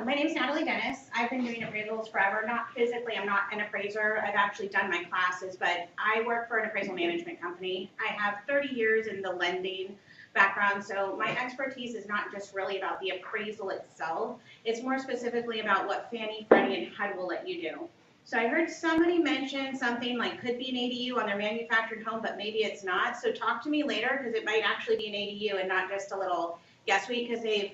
My name is Natalie Dennis. I've been doing appraisals forever. Not physically, I'm not an appraiser. I've actually done my classes, but I work for an appraisal management company. I have 30 years in the lending background, so my expertise is not just really about the appraisal itself. It's more specifically about what Fannie, Freddie, and HUD will let you do. So I heard somebody mention something like could be an ADU on their manufactured home, but maybe it's not. So talk to me later because it might actually be an ADU and not just a little guess week because they've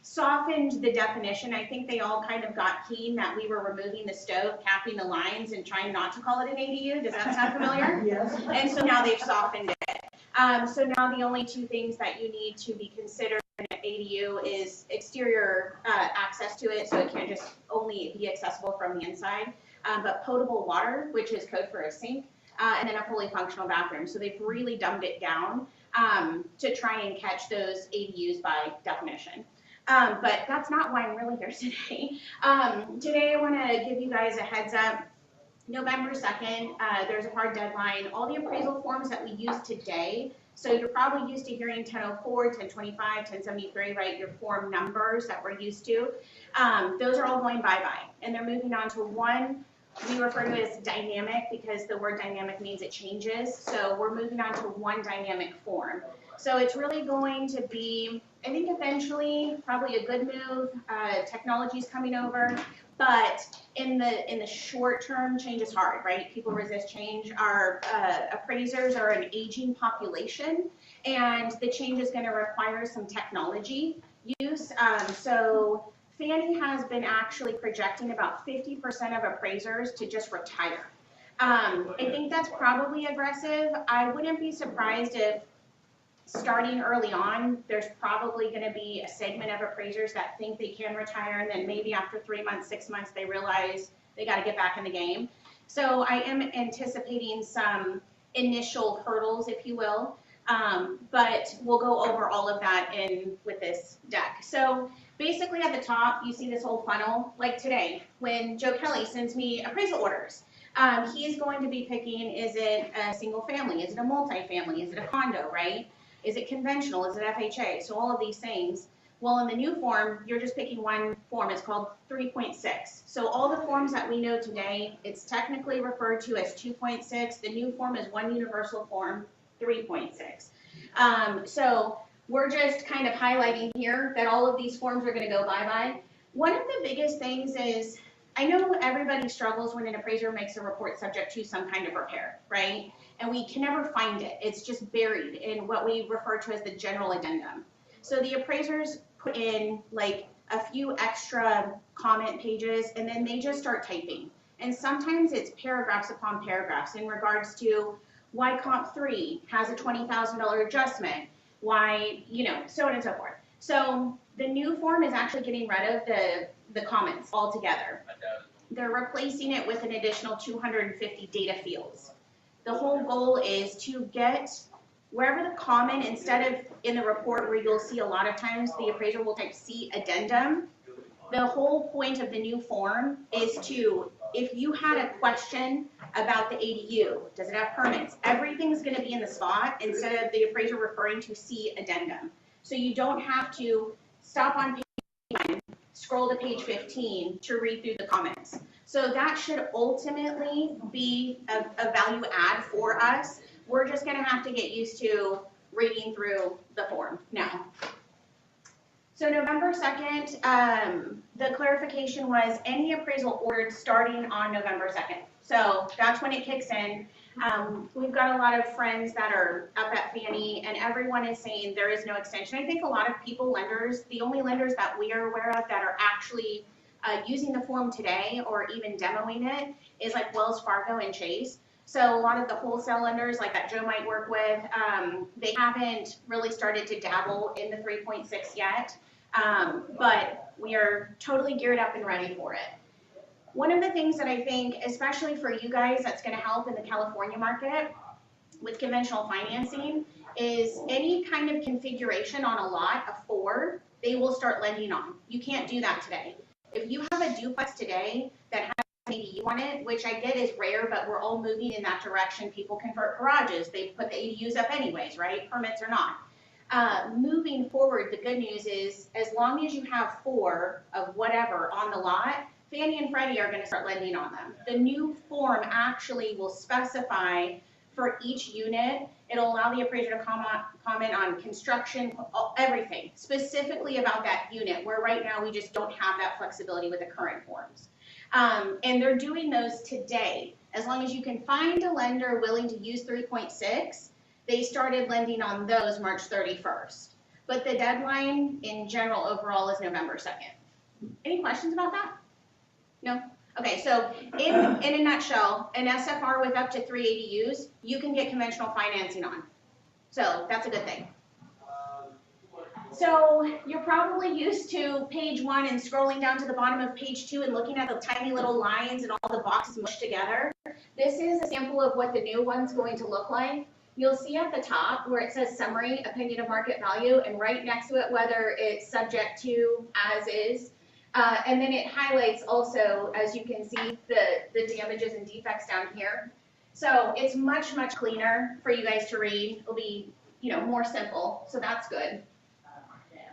softened the definition. I think they all kind of got keen that we were removing the stove, capping the lines, and trying not to call it an ADU. Does that sound familiar? Yes. And so now they've softened it. So now the only two things that you need to be considered in an ADU is exterior access to it, so it can't just only be accessible from the inside, but potable water, which is code for a sink, and then a fully functional bathroom. So they've really dumbed it down to try and catch those ADUs by definition. But that's not why I'm really here today. Today I want to give you guys a heads up. November 2nd, there's a hard deadline. All the appraisal forms that we use today, so you're probably used to hearing 1004, 1025, 1073, right, your form numbers that we're used to. Those are all going bye-bye, and they're moving on to one we refer to as dynamic because the word dynamic means it changes. So we're moving on to one dynamic form. So it's really going to be, I think eventually, probably a good move. Technology's coming over, but in the short term, change is hard, right? People resist change. Our appraisers are an aging population, and the change is going to require some technology use. So Fannie has been actually projecting about 50% of appraisers to just retire. I think that's probably aggressive. I wouldn't be surprised if starting early on, there's probably going to be a segment of appraisers that think they can retire, and then maybe after 3 months, 6 months, they realize they got to get back in the game. So I am anticipating some initial hurdles, if you will, but we'll go over all of that with this deck. So basically at the top, you see this whole funnel. Like today, when Joe Kelly sends me appraisal orders, he's going to be picking, is it a single family? Is it a multifamily? Is it a condo, right? Is it conventional? Is it FHA? So all of these things. Well, in the new form, you're just picking one form. It's called 3.6. So all the forms that we know today, it's technically referred to as 2.6. The new form is one universal form, 3.6. So we're just kind of highlighting here that all of these forms are going to go bye-bye. One of the biggest things is, I know everybody struggles when an appraiser makes a report subject to some kind of repair, right? And we can never find it. It's just buried in what we refer to as the general addendum. So the appraisers put in like a few extra comment pages, and then they just start typing. And sometimes it's paragraphs upon paragraphs in regards to why comp 3 has a $20,000 adjustment, why, so on and so forth. So the new form is actually getting rid of the comments altogether. They're replacing it with an additional 250 data fields. The whole goal is to get wherever the comment, instead of in the report where you'll see a lot of times the appraiser will type C addendum, the whole point of the new form is to, if you had a question about the ADU, does it have permits, everything's going to be in the spot instead of the appraiser referring to C addendum. So you don't have to stop on page 1, scroll to page 15 to read through the comments. So that should ultimately be a value add for us. We're just going to have to get used to reading through the form now. So November 2nd, the clarification was any appraisal ordered starting on November 2nd. So that's when it kicks in. We've got a lot of friends that are up at Fannie, and everyone is saying there is no extension. I think a lot of people, lenders, the only lenders that we are aware of that are actually using the form today or even demoing it is like Wells Fargo and Chase. So a lot of the wholesale lenders like that Joe might work with, they haven't really started to dabble in the 3.6 yet, but we are totally geared up and ready for it. One of the things that I think, especially for you guys, that's going to help in the California market with conventional financing is any kind of configuration on a lot, a 4, they will start lending on. You can't do that today. If you have a duplex today that has an ADU on it, which I get is rare, but we're all moving in that direction. People convert garages. They put the ADUs up anyways, right? Permits or not. Moving forward, the good news is as long as you have 4 of whatever on the lot, Fannie and Freddie are going to start lending on them. The new form actually will specify for each unit. It'll allow the appraiser to comment on construction, everything, specifically about that unit, where right now we just don't have that flexibility with the current forms. And they're doing those today. As long as you can find a lender willing to use 3.6, they started lending on those March 31st. But the deadline in general overall is November 2nd. Any questions about that? No? Okay, so in a nutshell, an SFR with up to 3 ADUs, you can get conventional financing on. So that's a good thing. So you're probably used to page 1 and scrolling down to the bottom of page 2 and looking at the tiny little lines and all the boxes mushed together. This is a sample of what the new one's going to look like. You'll see at the top where it says summary, opinion of market value, and right next to it whether it's subject to, as is. And then it highlights also, as you can see, the damages and defects down here. So it's much, much cleaner for you guys to read. It'll be, more simple, so that's good.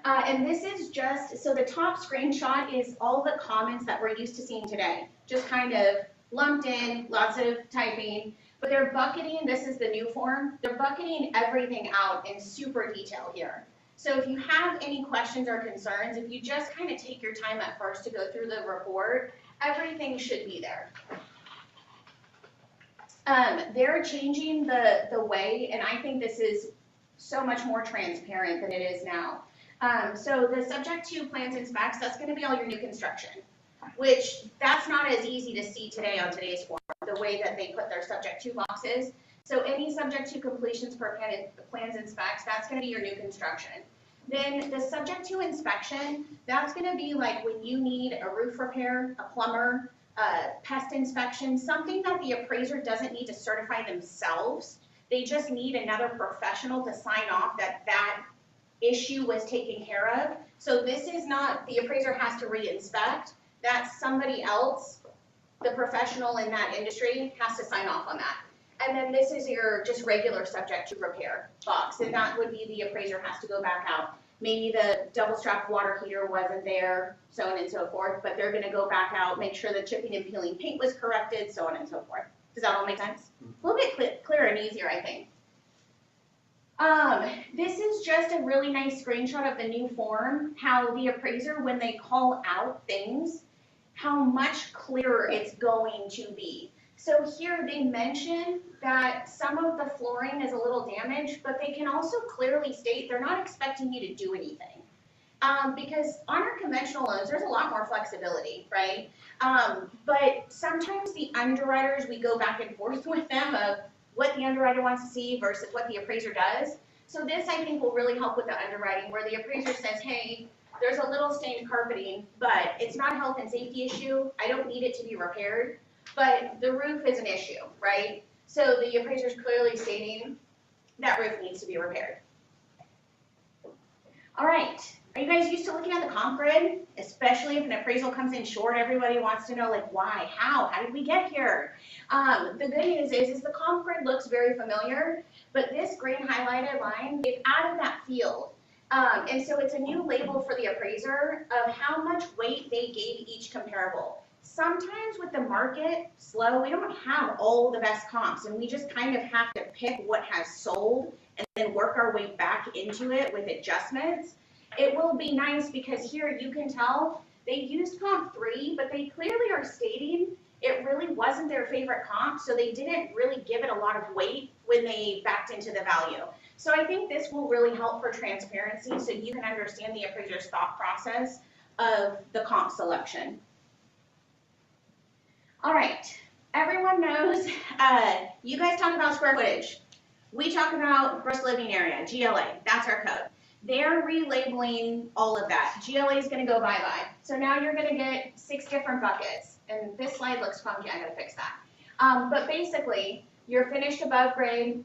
And this is just, so the top screenshot is all the comments that we're used to seeing today. Just kind of lumped in, lots of typing. But they're bucketing, this is the new form, they're bucketing everything out in super detail here. So if you have any questions or concerns, if you just kind of take your time at first to go through the report, everything should be there. They're changing the way, and I think this is so much more transparent than it is now. So the subject to plans and specs, that's going to be all your new construction, which that's not as easy to see today on today's form, the way that they put their subject to boxes. So any subject to completions per plans and specs, that's going to be your new construction. Then the subject to inspection, that's going to be like when you need a roof repair, a plumber, pest inspection, something that the appraiser doesn't need to certify themselves. They just need another professional to sign off that that issue was taken care of. So this is not, the appraiser has to re-inspect. That's somebody else, the professional in that industry, has to sign off on that. And then this is your just regular subject to repair box, and that would be the appraiser has to go back out. Maybe the double strap water heater wasn't there, so on and so forth, but they're going to go back out, make sure the chipping and peeling paint was corrected, so on and so forth. Does that all make sense? A little bit clearer and easier, I think. This is just a really nice screenshot of the new form, how the appraiser, when they call out things, how much clearer it's going to be. So here they mention that some of the flooring is a little damaged, but they can also clearly state they're not expecting you to do anything. Because on our conventional loans, there's a lot more flexibility, right? But sometimes the underwriters, we go back and forth with them of what the underwriter wants to see versus what the appraiser does. So this, I think, will really help with the underwriting, where the appraiser says, hey, there's a little stained carpeting, but it's not a health and safety issue. I don't need it to be repaired. But the roof is an issue, right? So the appraiser is clearly stating that roof needs to be repaired. All right, are you guys used to looking at the comp grid? Especially if an appraisal comes in short, everybody wants to know, like, why, how did we get here? The good news is the comp grid looks very familiar, but this green highlighted line, they've added that field. And so it's a new label for the appraiser of how much weight they gave each comparable. Sometimes with the market slow, we don't have all the best comps, and we just kind of have to pick what has sold and then work our way back into it with adjustments. It will be nice because here you can tell they used comp 3, but they clearly are stating it really wasn't their favorite comp, so they didn't really give it a lot of weight when they backed into the value. So I think this will really help for transparency so you can understand the appraiser's thought process of the comp selection. All right, everyone knows, you guys talk about square footage. We talk about gross living area, GLA, that's our code. They're relabeling all of that. GLA is gonna go bye-bye. So now you're gonna get 6 different buckets. And this slide looks funky, I gotta fix that. But basically, you're finished above grade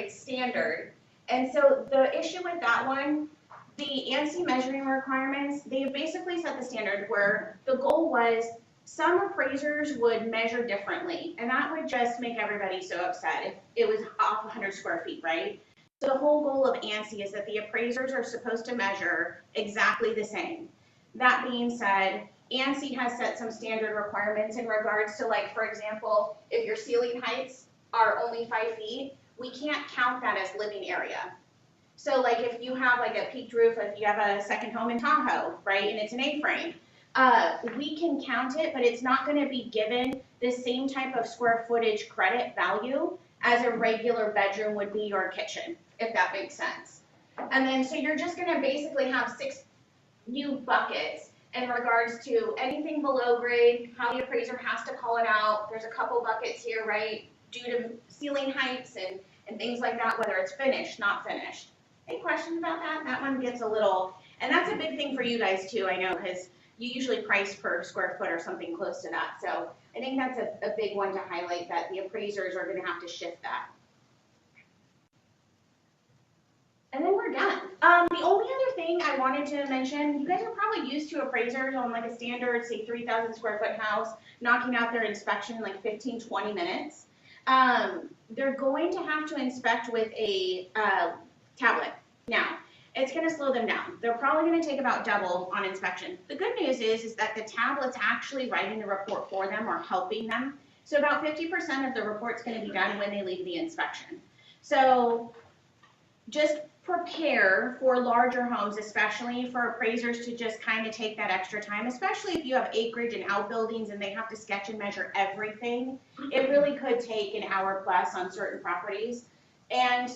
standard. And so the issue with that one, the ANSI measuring requirements, they basically set the standard where the goal was some appraisers would measure differently, and that would just make everybody so upset if it was off 100 square feet, right? So the whole goal of ANSI is that the appraisers are supposed to measure exactly the same. That being said, ANSI has set some standard requirements in regards to, like, for example, if your ceiling heights are only 5 feet, we can't count that as living area. So like if you have like a peaked roof, if you have a second home in Tahoe, right, and it's an A-frame, we can count it, but it's not going to be given the same type of square footage credit value as a regular bedroom would be or kitchen, if that makes sense. And then so you're just going to basically have 6 new buckets in regards to anything below grade, how the appraiser has to call it out. There's a couple buckets here, right, due to ceiling heights and things like that, whether it's finished, not finished. Any questions about that? That one gets a little, and that's a big thing for you guys too, I know, because you usually price per square foot or something close to that. So I think that's a big one to highlight, that the appraisers are going to have to shift that. And then we're done. The only other thing I wanted to mention, you guys are probably used to appraisers on like a standard, say 3,000 square foot house, knocking out their inspection in like 15, 20 minutes. They're going to have to inspect with a tablet. Now, it's going to slow them down. They're probably going to take about double on inspection. The good news is that the tablet's actually writing the report for them or helping them. So about 50% of the report's going to be done when they leave the inspection. So just prepare for larger homes, especially for appraisers to just kind of take that extra time, especially if you have acreage and outbuildings and they have to sketch and measure everything. It really could take an hour plus on certain properties. And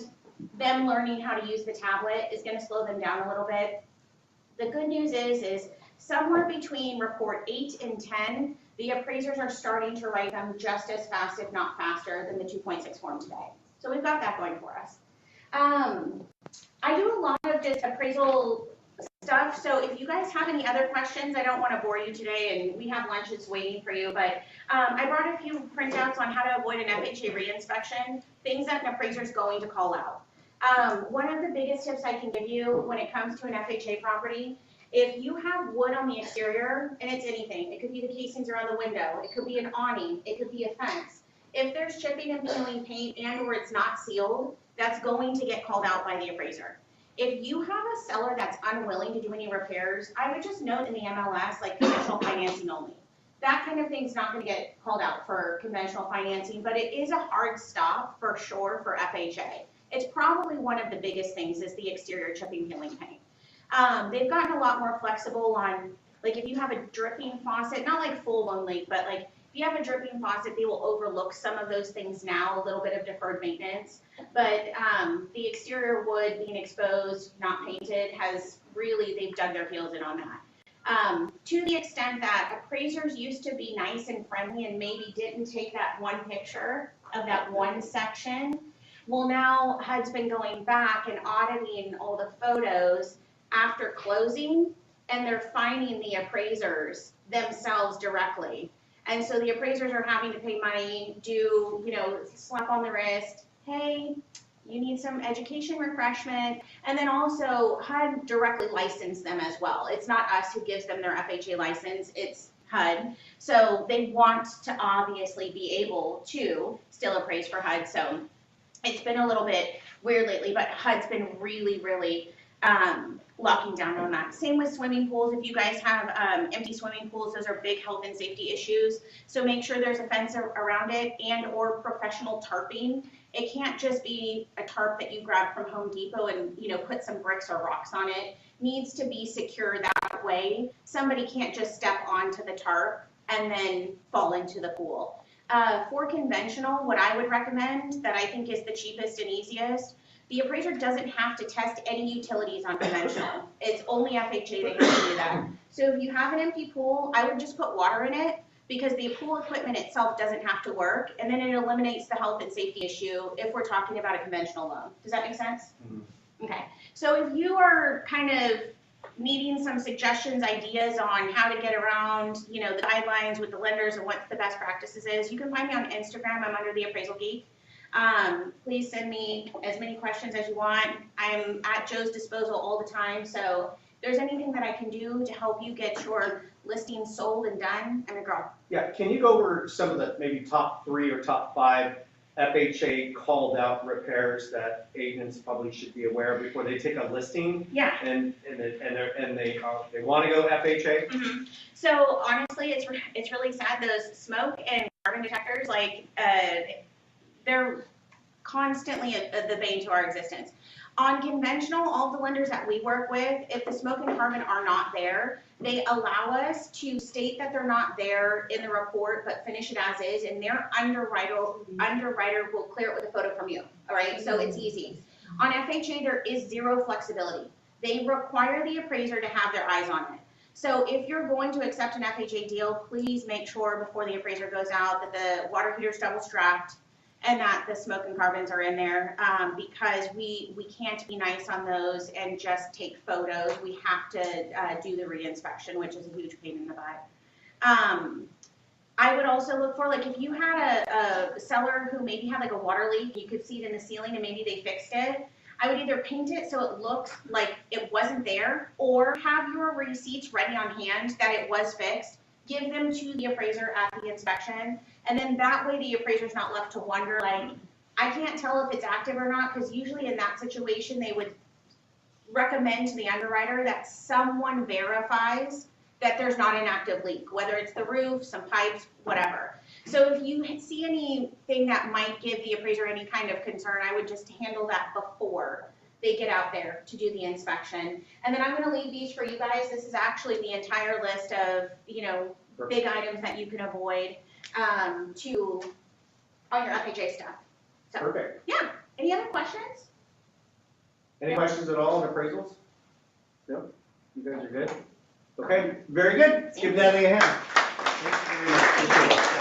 them learning how to use the tablet is going to slow them down a little bit. The good news is somewhere between report 8 and 10, the appraisers are starting to write them just as fast, if not faster, than the 2.6 form today. So we've got that going for us. I do a lot of just appraisal stuff, so if you guys have any other questions, I don't want to bore you today, and we have lunches waiting for you, but I brought a few printouts on how to avoid an FHA reinspection, things that an appraiser is going to call out. One of the biggest tips I can give you when it comes to an FHA property, if you have wood on the exterior, and it's anything, it could be the casings around the window, it could be an awning, it could be a fence. If there's chipping and peeling paint and or it's not sealed, that's going to get called out by the appraiser. If you have a seller that's unwilling to do any repairs, I would just note in the MLS, like conventional financing only. That kind of thing's not going to get called out for conventional financing, but it is a hard stop for sure for FHA. It's probably one of the biggest things is the exterior chipping, peeling paint. They've gotten a lot more flexible on, like if you have a dripping faucet, not like full-blown leak, but like if you have a dripping faucet, they will overlook some of those things now, a little bit of deferred maintenance. But the exterior wood being exposed, not painted, has really, they've dug their heels in on that. To the extent that appraisers used to be nice and friendly and maybe didn't take that one picture of that one section, well now HUD's been going back and auditing all the photos after closing, and they're finding the appraisers themselves directly. And so the appraisers are having to pay money, do, slap on the wrist, hey, you need some education refreshment, and then also HUD directly licensed them as well. It's not us who gives them their FHA license, it's HUD. So they want to obviously be able to still appraise for HUD. So it's been a little bit weird lately, but HUD's been really, really locking down on that. Same with swimming pools. If you guys have empty swimming pools, those are big health and safety issues. So make sure there's a fence around it and or professional tarping. It can't just be a tarp that you grab from Home Depot and put some bricks or rocks on it. It needs to be secure that way. Somebody can't just step onto the tarp and then fall into the pool. For conventional, what I would recommend that I think is the cheapest and easiest, the appraiser doesn't have to test any utilities on conventional. It's only FHA that can do that. So if you have an empty pool, I would just put water in it because the pool equipment itself doesn't have to work, and then it eliminates the health and safety issue if we're talking about a conventional loan. Does that make sense? Mm-hmm. Okay. So if you are kind of needing some suggestions, ideas on how to get around, the guidelines with the lenders and what the best practices is, you can find me on Instagram. I'm under the Appraisal Geek. Please send me as many questions as you want. I'm at Joe's disposal all the time, so if there's anything that I can do to help you get your listing sold and done, I'm a girl. Yeah, can you go over some of the maybe top 3 or top 5 FHA called out repairs that agents probably should be aware of before they take a listing, Yeah. and they want to go FHA. Mm-hmm. So honestly, it's really sad. Those smoke and carbon detectors, like they're constantly the bane to our existence. On conventional, all the lenders that we work with, if the smoke and carbon are not there, they allow us to state that they're not there in the report, but finish it as is, and their underwriter will clear it with a photo from you. All right, so it's easy. On FHA, there is zero flexibility. They require the appraiser to have their eyes on it. So if you're going to accept an FHA deal, please make sure before the appraiser goes out that the water heater's double strapped and that the smoke and carbons are in there, because we can't be nice on those and just take photos. We have to do the re-inspection, which is a huge pain in the butt. I would also look for, like, if you had a seller who maybe had like a water leak, you could see it in the ceiling and maybe they fixed it, I would either paint it so it looks like it wasn't there, or have your receipts ready on hand that it was fixed, give them to the appraiser at the inspection, and then that way the appraiser's not left to wonder, like, I can't tell if it's active or not, because usually in that situation they would recommend to the underwriter that someone verifies that there's not an active leak, whether it's the roof, some pipes, whatever. So if you see anything that might give the appraiser any kind of concern, I would just handle that before they get out there to do the inspection. And then I'm going to leave these for you guys. This is actually the entire list of, big items that you can avoid on your FHA stuff. So, Perfect. Yeah. Any other questions? Any questions at all on appraisals? No? You guys are good? Okay, very good. Let's give Natalie a hand. Thank you very much. Appreciate it.